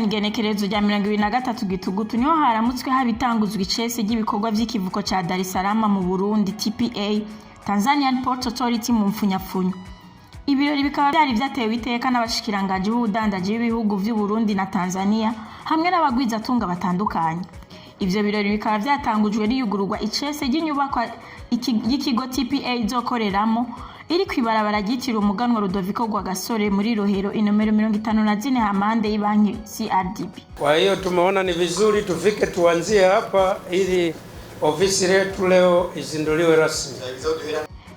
w'Imana igenekerezo rya 23 Gitugutu niho haramutswe habitanguzwa icese ry'ibikorwa vy'ikivuko ca Dar es Salaam mu Burundi TPA Tanzanian Port Authority mu mfunyapfunyo. Ibirori bikaba byari vyatewe iteka n'abashikiranganje b'ubudandaji b'ibihugu vy'u Burundi na Tanzania hamwe n'abagwizatunga batandukanye. Ivyo birori bikaba vyatangujwe n'iyugururwa icese ry'inyubakwa y'ikigo TPA izokoreramo iri kwibarabara ryitiriwe umuganwa Rudoviko Rwagasore muri Rohero inomero 54 Hamande y'Ibanki CRDB. Kwa hiyo tumeona ni vizuri tufike tuanzie hapa ili ofisi yetu leo izinduliwe rasmi.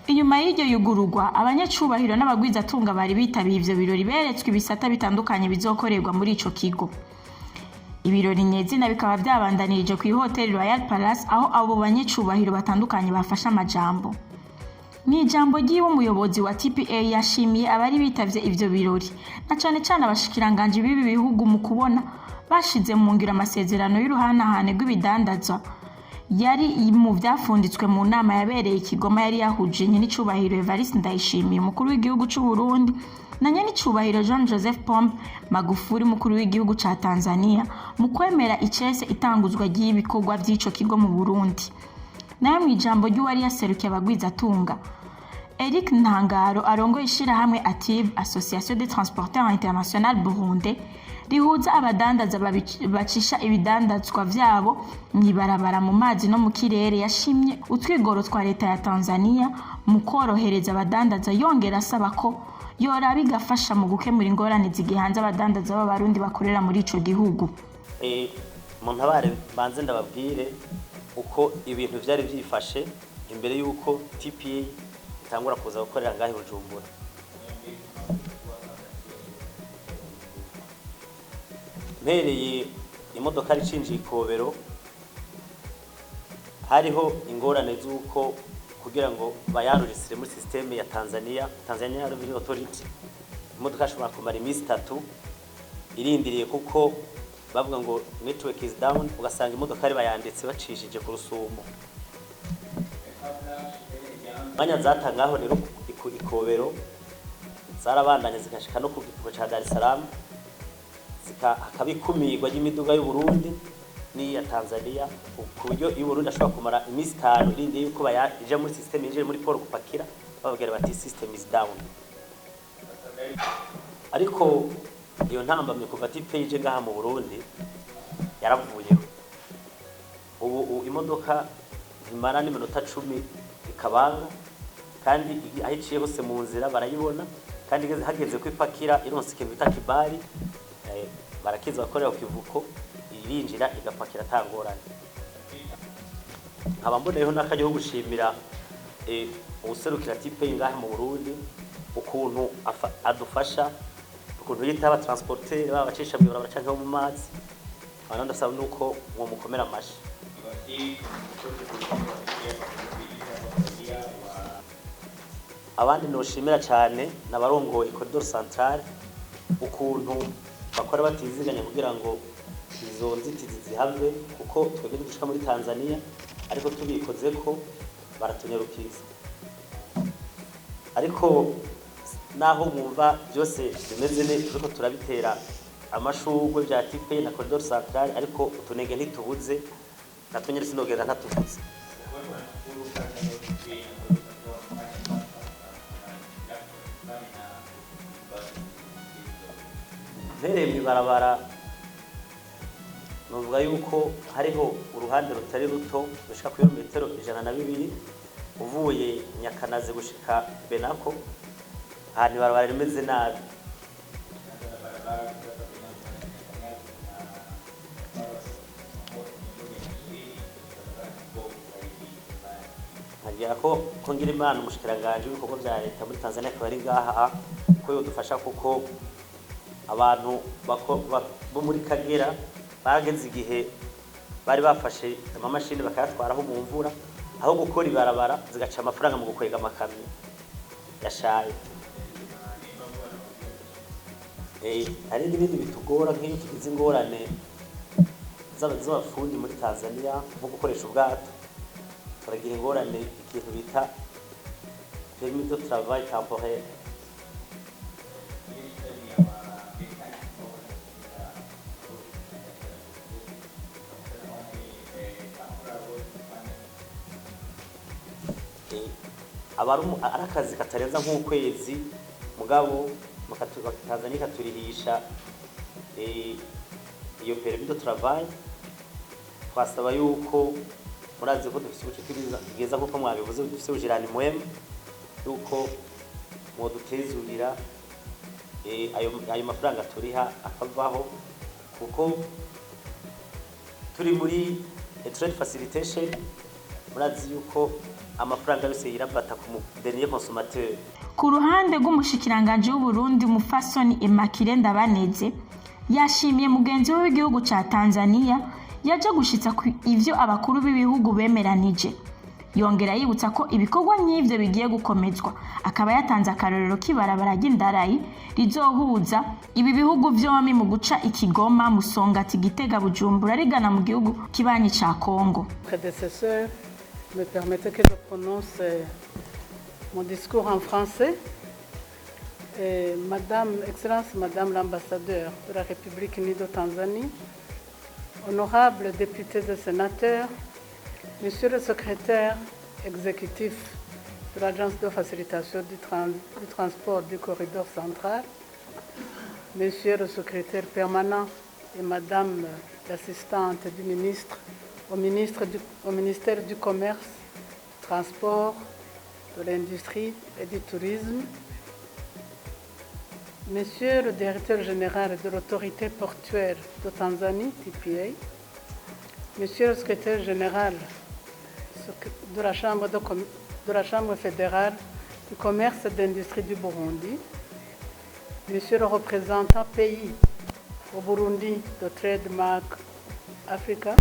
Inyuma y'iryo yugururwa abanyacubahiro n'abagwizatunga bari bitabiye ivyo birori beretswe ibisata bitandukanye bizokorerwa muri ico kigo. Ibirori nyezina bikaba byabandanirije ku Hotel Royal Palace aho abo banyacubahiro batandukanye bafasha amajambo. Ni ijambo ry'iwe umuyobozi wa TPA yashimiye abari bitavye ivyo birori na cane abashikiranganje bibi bihugu mu kubona bashize mu ngiro amasezerano y'uruhanahane rw'ibidandazwa yari mu vyafunditswe mu nama yabereye Kigoma yari yahuje n'icubahiro Evariste Ndayishimiye umukuru w'igihugu c'u Burundi na n'icubahiro John Joseph Pombe Magufuli umukuru w'igihugu ca Tanzania mu kwemera icese itanguzwa ry'ibikorwa vy'ico kigo mu Burundi. Nayo mu ijambo ry'uwari yaserukiye abagwizatunga Eric Ntangaro arongoye ishirahamwe Active Association des Transporteurs International Burundi rihuza abadandaza bacisha ibidandazwa vyabo mwibarabara mu mazi no mu kirere yashimye utwigoro twa leta ya Tanzania mu korohereza abadandaza yongera asaba ko yora bigafasha mu gukemura ingorane zigihanze abadandaza b'abarundi bakorera muri ico gihugu. Mu ntabare banze ndababwire uko ibintu vyari vyifashe imbere yuko TPA itangura kuza gukorera ngahe Bujumbura. Mpereye imodoka ricinjiye Ikobero hariho ingorane z'uko kugira ngo bayarurisire muri systeme ya Tanzania Revenue Authority imodoka ashobora kumara imisi 3 irindiriye kuko bavuga ngo network is down ugasanga imodoka ari bayanditse bacishije ku rusumo. Manya zatangaho rero Ikobero zarabandanye zikashika no ku kivuko ca Dar es Salaam akabikumirwa y'imiduga y'u Burundi ni ya Tanzania ku buryo y'u Burundi ashobora kumara imisi 5 irindi yuko bayaje muri system injire muri port gupakira bavugira bati system is down. Ariko iyo ntambamye kuva TPA ngaha mu Burundi yaravuyeho. Ubu imodoka imara n'iminota 10 ikabanga kandi ahiciye hose mu nzira barayibona kandi hageze kwipakira ironse ikintu bita kibari barakiza bakorera ku kivuko irinjira igapakira tangorane. Nkaba mboneyeho n'akaje ko gushimira ubuserukira TPA ngaha mu Burundi ukuntu adufasha ukuntu yitaba transporter babacisha mu barabara canke mu mazi abandi ndasaba nuko mwo mukomera amashi. Abandi noshimira cyane nabarongoye Corridor Central ukuntu bakora batiziganya kugira ngo izo nzitizi zihave kuko twebwe dushika muri Tanzania ariko tubikoze ko baratunyarukiza. Ariko naho mwumva byose bimeze neza turiko turabitera amashugwe bya TPA na Corridor Central ariko utunenge ntitubuze natonyere sinogera ntatubuze. Mpereye mwibarabara nuvuga yuko hariho uruhande rutari ruto gushika ku kilometero 102 uvuye Nyakanazi gushika Benako ahantu barabara rimeze nabi. Hagira ko ngira Imana umushikiranganje w'ibikorwa bya leta muri Tanzania akaba ngaha ko yodufasha kuko abantu bo muri Kagera bageze igihe bari bafashe amamashini bakayatwaraho mu mvura aho gukora ibarabara zigaca amafaranga mu gukwega amakamyo yashaye. Ari n'ibindi bitugora nk'iyo tugize ingorane z'abafundi muri Tanzania nko gukoresha ubwato turagira ingorane ikintu bita permis de travail temporaire. aba ari akazi katarenza nk'ukwezi mugabo Tanzania ikaturihisha iyo permis de travail. Twasaba yuko murazi ko dufite ubucuti bwiza kuko mwabivuze dufite ujirani mwema yuko modutezurira ayo mafaranga turiha akavaho kuko turi muri trade facilitation. Murazi yuko amafaranga yose yirabata ku dernier consommateur. Ku ruhande rw'umushikiranganje w'u Burundi Mufasoni Immaculée Ndabaneze yashimiye mugenzi we w'igihugu ca Tanzania yaje gushitsa ivyo abakuru b'ibihugu bemeranije. Yongera yibutsa ko ibikorwa nk'ivyo bigiye gukomezwa, akaba yatanze akarorero k'ibarabara ry'indarayi rizohuza ibi bihugu vyombi mu guca Ikigoma, Musongati, Gitega, Bujumbura rigana mu gihugu kibanyi ca Kongo. Prédécesseur, me permettez que je prononce mon discours en français. Excellence Madame l'ambassadeur de la République unie de Tanzanie, honorables députés et sénateurs, Monsieur le secrétaire exécutif de l'Agence de facilitation du transport du corridor central, Monsieur le secrétaire permanent et Madame l'assistante du ministre au ministère du Commerce, du Transport, de l'Industrie et du Tourisme, Monsieur le directeur général de l'autorité portuaire de Tanzanie, TPA, Monsieur le secrétaire général de la Chambre fédérale du commerce et d'industrie du Burundi, Monsieur le représentant pays au Burundi de Trademark Africa,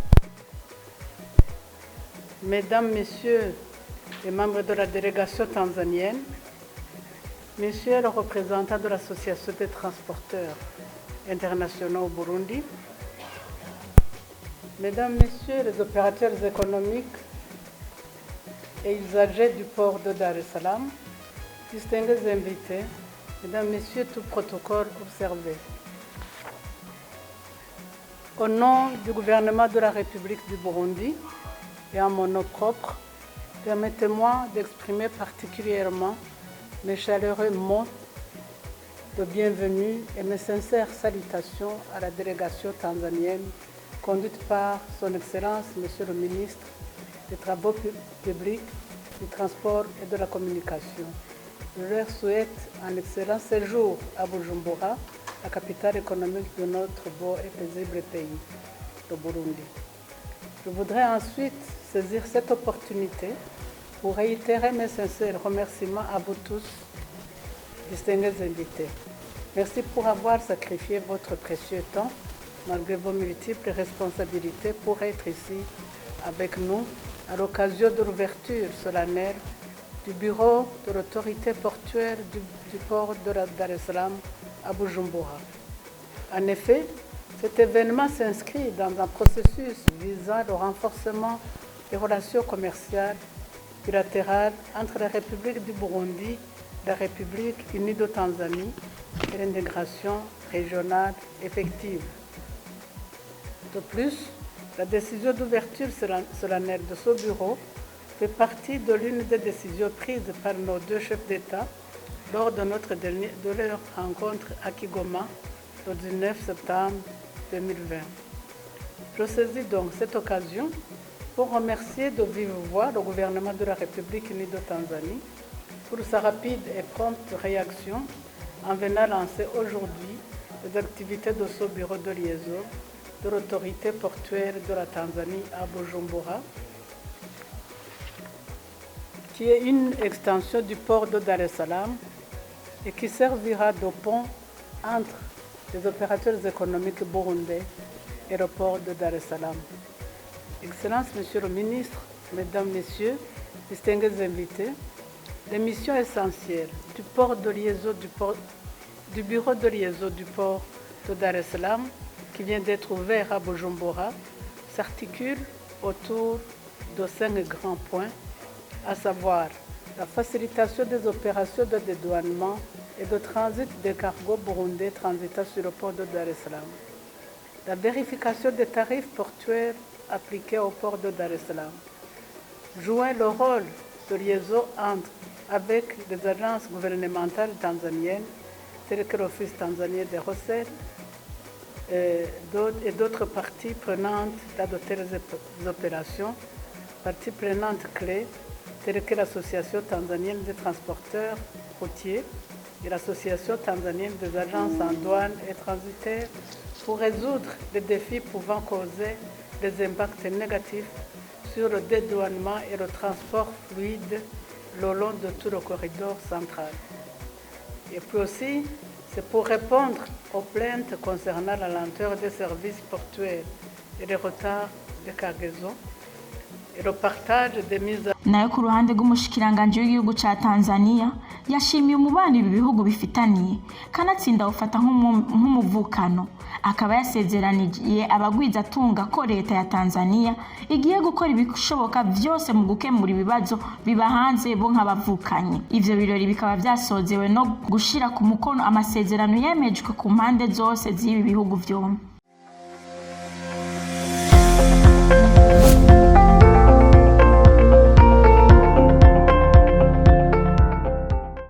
Mesdames, Messieurs les membres de la délégation tanzanienne, Monsieur le représentant de l'Association des transporteurs internationaux au Burundi, Mesdames, Messieurs les opérateurs économiques et usagers du port de Dar es Salaam, distingués invités, Mesdames, Messieurs, tout protocole observé. Au nom du gouvernement de la République du Burundi et en mon nom propre, permettez-moi d'exprimer particulièrement mes chaleureux mots de bienvenue et mes sincères salutations à la délégation tanzanienne conduite par son Excellence, Monsieur le Ministre des Travaux publics, du Transport et de la Communication. Je leur souhaite un excellent séjour à Bujumbura, la capitale économique de notre beau et paisible pays, le Burundi. Je voudrais ensuite saisir cette opportunité pour réitérer mes sincères remerciements à vous tous, distingués invités. Merci pour avoir sacrifié votre précieux temps, malgré vos multiples responsabilités, pour être ici avec nous à l'occasion de l'ouverture solennelle du bureau de l'autorité portuaire du port de Dar es Salaam à Bujumbura. En effet, cet événement s'inscrit dans un processus visant le renforcement des relations commerciales bilatérales entre la République du Burundi et la République unie de Tanzanie et l'intégration régionale effective. De plus, la décision d'ouverture solennelle de ce bureau fait partie de l'une des décisions prises par nos deux chefs d'État lors de leur rencontre à Kigoma le 19 septembre 2020. Je saisis donc cette occasion pour remercier de vive voix le gouvernement de la République unie de Tanzanie pour sa rapide et prompte réaction en venant lancer aujourd'hui les activités de ce bureau de liaison de l'autorité portuaire de la Tanzanie à Bujumbura, qui est une extension du port de Dar es Salaam et qui servira de pont entre les opérateurs économiques burundais et le port de Dar es Salaam. Excellence, Monsieur le Ministre, Mesdames, Messieurs, distingués invités, les missions essentielles du bureau de liaison du port de Dar es Salaam, qui vient d'être ouvert à Bujumbura, s'articulent autour de 5 grands points, à savoir la facilitation des opérations de dédouanement et de transit des cargos burundais transitant sur le port de Dar es Salaam, la vérification des tarifs portuaires appliqués au port de Dar es Salaam, jouer le rôle de liaison avec les agences gouvernementales tanzaniennes, telles que l'Office tanzanien des recettes et d'autres parties prenantes dans de telles opérations, parties prenantes clés, telles que l'Association tanzanienne des transporteurs routiers et l'Association tanzanienne des agences en douane et transitaires, pour résoudre les défis pouvant causer des impacts négatifs sur le dédouanement et le transport fluide le long de tout le corridor central. Et puis aussi, c'est pour répondre aux plaintes concernant la lenteur des services portuaires et les retards de cargaison et le partage des mises à nayo ku ruhande rw'umushikiranganji w'igihugu ca Tanzania yashimiye umubano ibi bihugu bifitaniye kanatsinda ufata nk'umuvukano, akaba yasezeranije abagwizatunga ko leta ya Tanzania igiye gukora ibishoboka byose mu gukemura ibibazo biba hanze bo nk'abavukanye. Ivyo birori bikaba vyasozewe no gushira ku mukono amasezerano yemejwe ku mpande zose z'ibi bihugu vyombi.